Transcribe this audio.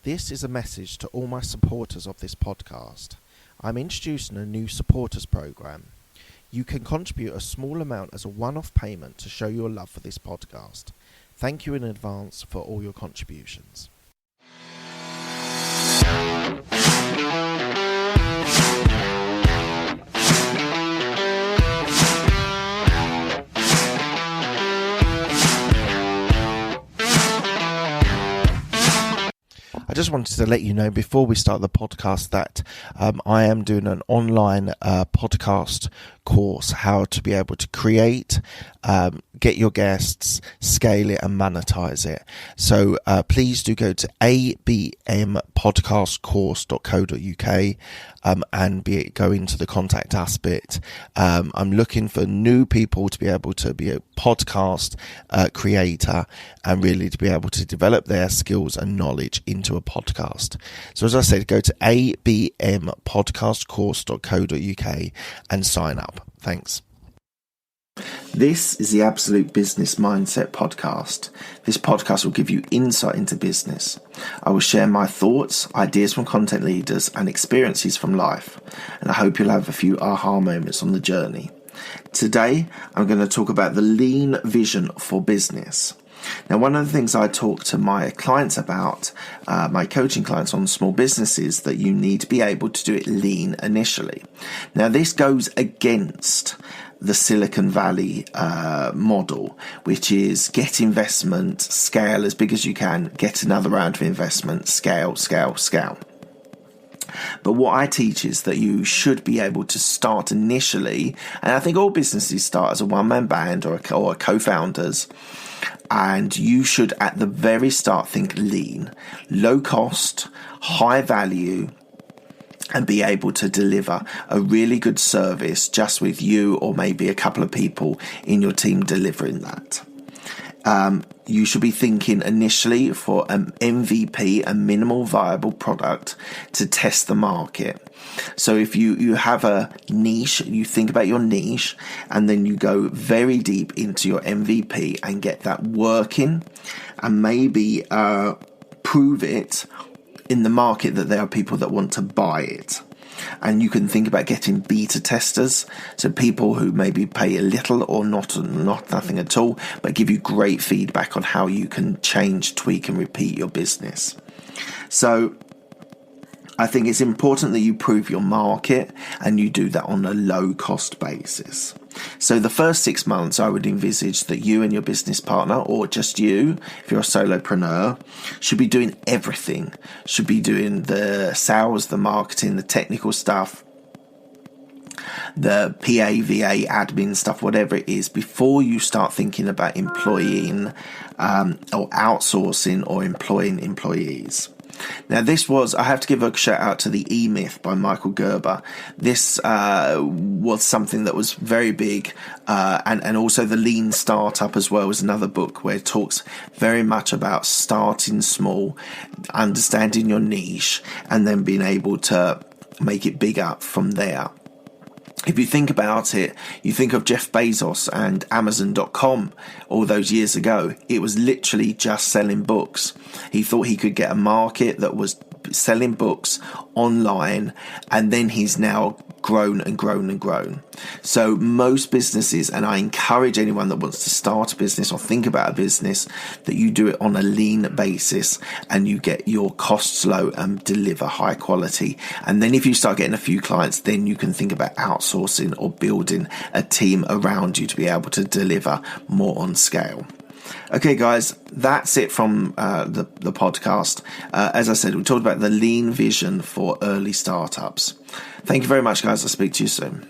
This is a message to all my supporters of this podcast. I'm introducing a new supporters program. You can contribute a small amount as a one-off payment to show your love for this podcast. Thank you in advance for all your contributions. I just wanted to let you know before we start the podcast that I am doing an online podcast course, how to be able to create, get your guests, scale it and monetize it. So please do go to abmpodcastcourse.co.uk and go into the contact us bit. I'm looking for new people to be able to be a podcast creator and really to be able to develop their skills and knowledge into a podcast. So as I said, go to abmpodcastcourse.co.uk and sign up. Thanks. This is the Absolute Business Mindset Podcast. This podcast will give you insight into business. I will share my thoughts, ideas from content leaders, and experiences from life. And I hope you'll have a few aha moments on the journey. Today, I'm going to talk about the lean vision for business. Now, one of the things I talk to my clients about, my coaching clients on small businesses, that you need to be able to do it lean initially. Now, this goes against the Silicon Valley model, which is get investment, scale as big as you can, get another round of investment, scale. But what I teach is that you should be able to start initially, and I think all businesses start as a one-man band or co-founders, and you should at the very start think lean, low cost, high value, and be able to deliver a really good service just with you or maybe a couple of people in your team delivering that. You should be thinking initially for an MVP, a minimal viable product, to test the market. So if you have a niche, you think about your niche, and then you go very deep into your MVP and get that working, and maybe prove it in the market that there are people that want to buy it. And you can think about getting beta testers, so people who maybe pay a little or nothing at all, but give you great feedback on how you can change, tweak and repeat your business. So I think it's important that you prove your market and you do that on a low cost basis. So the first 6 months, I would envisage that you and your business partner, or just you, if you're a solopreneur, should be doing everything. Should be doing the sales, the marketing, the technical stuff, the PA, VA, admin stuff, whatever it is, before you start thinking about employing or outsourcing or employing employees. Now, I have to give a shout out to the E-Myth by Michael Gerber. This was something that was very big, and also the Lean Startup as well is another book where it talks very much about starting small, understanding your niche, and then being able to make it bigger from there. If you think about it, you think of Jeff Bezos and Amazon.com all those years ago. It was literally just selling books. He thought he could get a market that was selling books online, and then he's now grown and grown and grown. So most businesses, and I encourage anyone that wants to start a business or think about a business, that you do it on a lean basis and you get your costs low and deliver high quality. And then if you start getting a few clients, then you can think about outsourcing or building a team around you to be able to deliver more on scale. Okay, guys, that's it from the podcast. As I said, we talked about the lean vision for early startups. Thank you very much, guys. I'll speak to you soon.